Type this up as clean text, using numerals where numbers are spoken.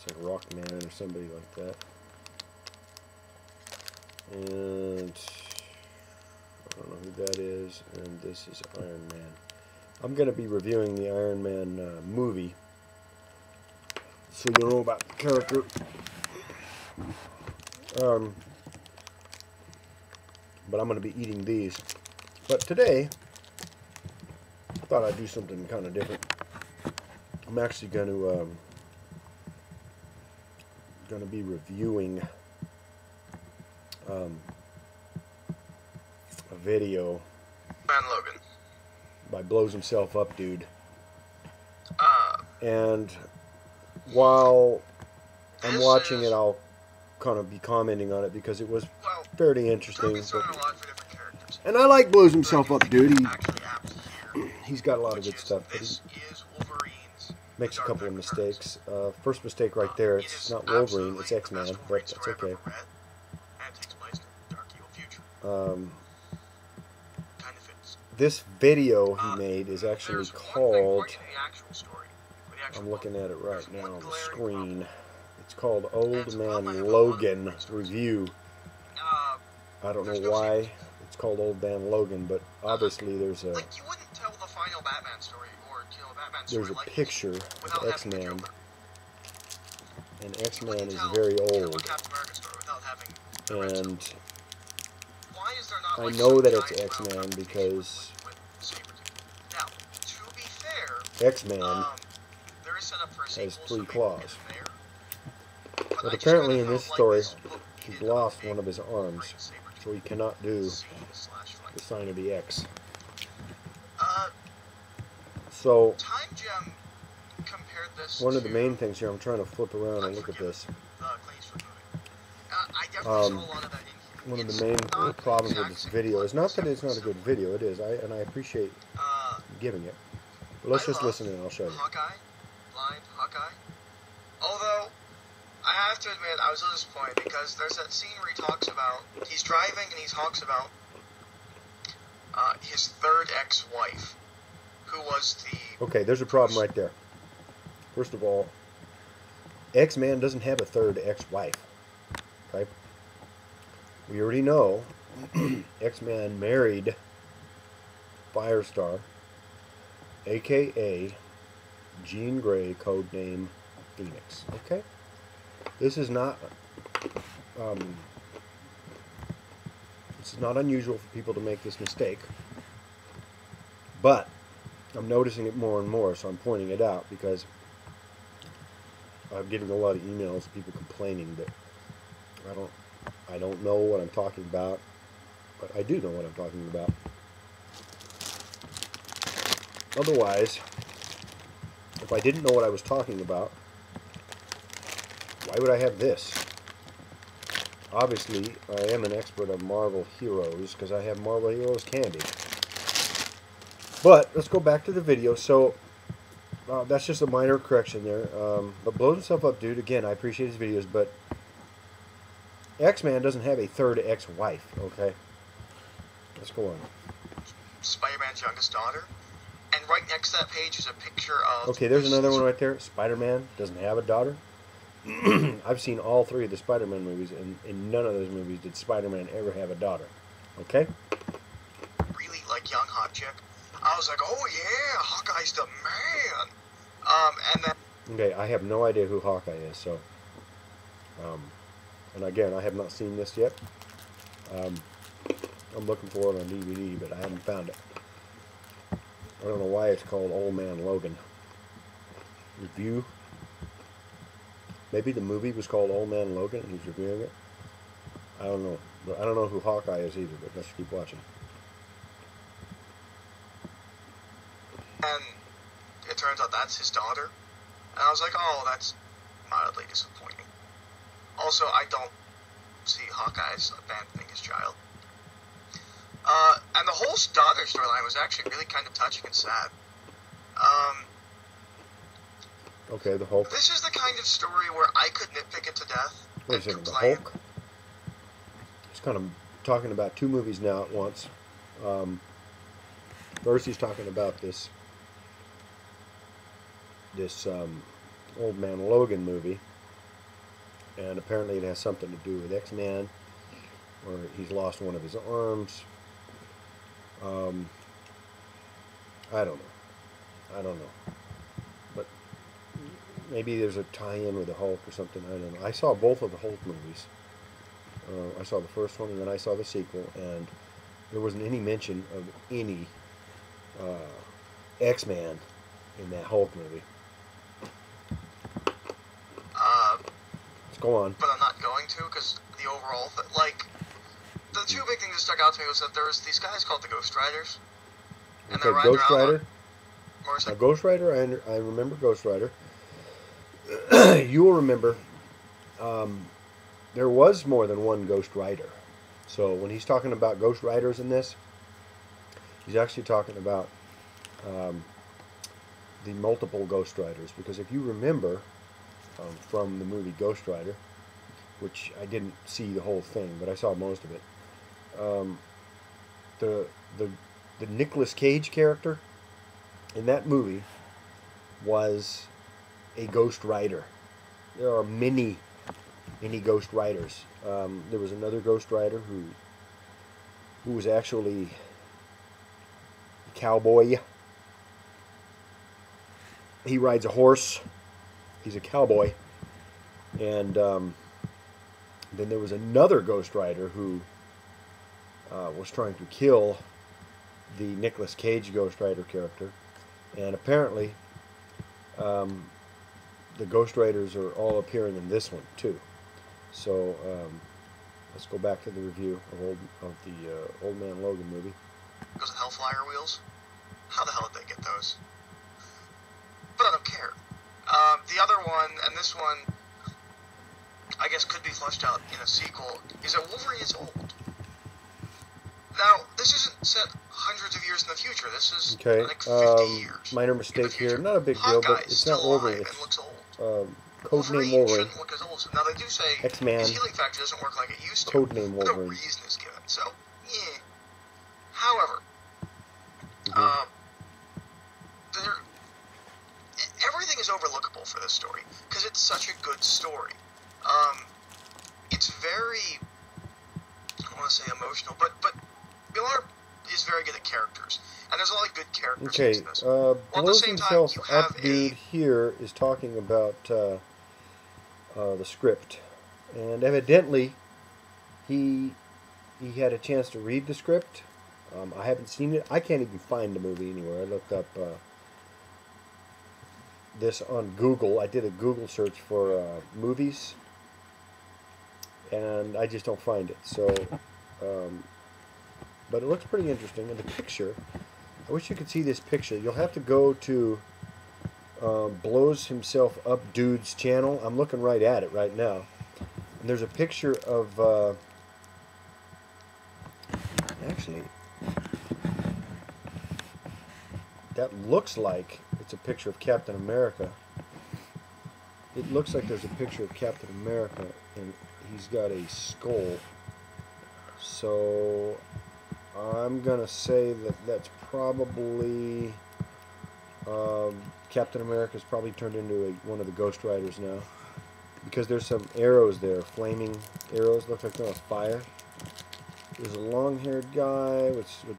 It's like Rockman or somebody like that. And I don't know who that is. And this is Iron Man. I'm going to be reviewing the Iron Man movie, so you'll know about the character. But I'm going to be eating these. But today, I thought I'd do something kind of different. I'm actually going to be reviewing a video Logan by Blows Himself Up Dude. And while I'm watching it, I'll kind of be commenting on it because it was fairly interesting. And I like Blows Himself Up Dude. He's got a lot of good stuff, but he makes a couple of mistakes. First mistake right there, it's not Wolverine, it's X-Man, but that's okay. This video he made is actually called, I'm looking at it right now on the screen, it's called Old Man Logan Review. I don't know why it's called Old Man Logan, but obviously there's a picture of X-Man, and X-Man is very old, and I know that it's X-Man because X-Man has 3 claws. But apparently in this story, he's lost one of his arms, so he cannot do the sign of the X. So, one of the main things here, I'm trying to flip around and look at this. One of the main problems with this video is not that it's not a good video, it is, and I appreciate giving it. But let's just listen and I'll show you. Hawkeye. Although, I have to admit, I was a little disappointed because there's that scene where he talks about, he's driving and he talks about his third ex-wife, who was the... Okay, there's a problem right there. First of all, X-Man doesn't have a third ex-wife. Okay? We already know X-Man married Firestar, a.k.a. Jean Grey, codename Phoenix. Okay? This is not unusual for people to make this mistake, but I'm noticing it more and more, so I'm pointing it out because I'm getting a lot of emails, people complaining that I don't know what I'm talking about, but I do know what I'm talking about. Otherwise, if I didn't know what I was talking about, why would I have this? Obviously, I am an expert on Marvel Heroes because I have Marvel Heroes candy. But let's go back to the video. So that's just a minor correction there. But Blows Himself Up Dude, again, I appreciate his videos, but X-Man doesn't have a third ex-wife, okay? Let's go on. Spider-Man's youngest daughter. And right next to that page is a picture of... Okay, there's another one right there. Spider-Man doesn't have a daughter. I've seen all 3 of the Spider-Man movies, and in none of those movies did Spider-Man ever have a daughter. Okay? Really, like, young hot chick. I was like, oh yeah, Hawkeye's the man! And then... Okay, I have no idea who Hawkeye is, so... and again, I have not seen this yet. I'm looking for it on DVD, but I haven't found it. I don't know why it's called Old Man Logan. Review. Maybe the movie was called Old Man Logan and he's reviewing it. I don't know. But I don't know who Hawkeye is either, but let's keep watching. And it turns out that's his daughter. And I was like, oh, that's mildly disappointing. Also, I don't see Hawkeye as abandoning his child. And the whole daughter storyline was actually really kind of touching and sad. Okay, the Hulk. This is the kind of story where I could nitpick it to death. Wait a second, the Hulk? He's kind of talking about 2 movies now at once. First he's talking about this Old Man Logan movie. And apparently it has something to do with X-Man, or he's lost one of his arms. I don't know. I don't know. But maybe there's a tie-in with the Hulk or something. I don't know. I saw both of the Hulk movies. I saw the first one, and then I saw the sequel, and there wasn't any mention of any X-Man in that Hulk movie. Let's go on. But I'm not going to, because the overall, like, the two big things that stuck out to me was that there was these guys called the Ghost Riders. And Okay, they're riding Ghost around Rider. on Ghost Rider, I remember Ghost Rider. You will remember there was more than one Ghost Rider. So when he's talking about Ghost Riders in this, he's actually talking about the multiple Ghost Riders. Because if you remember from the movie Ghost Rider, which I didn't see the whole thing, but I saw most of it, the Nicolas Cage character in that movie was a Ghost Rider. There are many Ghost Riders. There was another Ghost Rider who was actually a cowboy. He rides a horse. He's a cowboy. And then there was another Ghost Rider who was trying to kill the Nicolas Cage Ghost Rider character. And apparently the Ghost Riders are all appearing in this one too. So let's go back to the review of the Old Man Logan movie. Those Hellfire wheels? How the hell did they get those? But I don't care. The other one, and this one, I guess could be fleshed out in a sequel, is that Wolverine is old. Now, this isn't set hundreds of years in the future. This is like 50 years. Minor mistake here. Not a big deal, but it's not Wolverine. It's looks old. Codename Wolverine Wolverine. shouldn't look as old. Now, they do say X-Man. his healing factor doesn't work like it used to. Codename but Wolverine. a reason is given. So, yeah. However, everything is overlookable for this story because it's such a good story. It's very, I don't want to say emotional, but Bill Arp is very good at characters, and there's a lot of good characters. Okay, in this. Well, Blows Himself Up Dude here is talking about the script, and evidently he had a chance to read the script. I haven't seen it. I can't even find the movie anywhere. I looked up this on Google. I did a Google search for movies, and I just don't find it. So, but it looks pretty interesting. And the picture, I wish you could see this picture. You'll have to go to Blows Himself Up Dude's channel. I'm looking right at it right now. And there's a picture of, actually, that looks like it's a picture of Captain America. It looks like there's a picture of Captain America, and he's got a skull. So I'm gonna say that that's probably Captain America's probably turned into one of the Ghost Riders now, because there's some arrows there, flaming arrows. Look like they're on fire. There's a long-haired guy with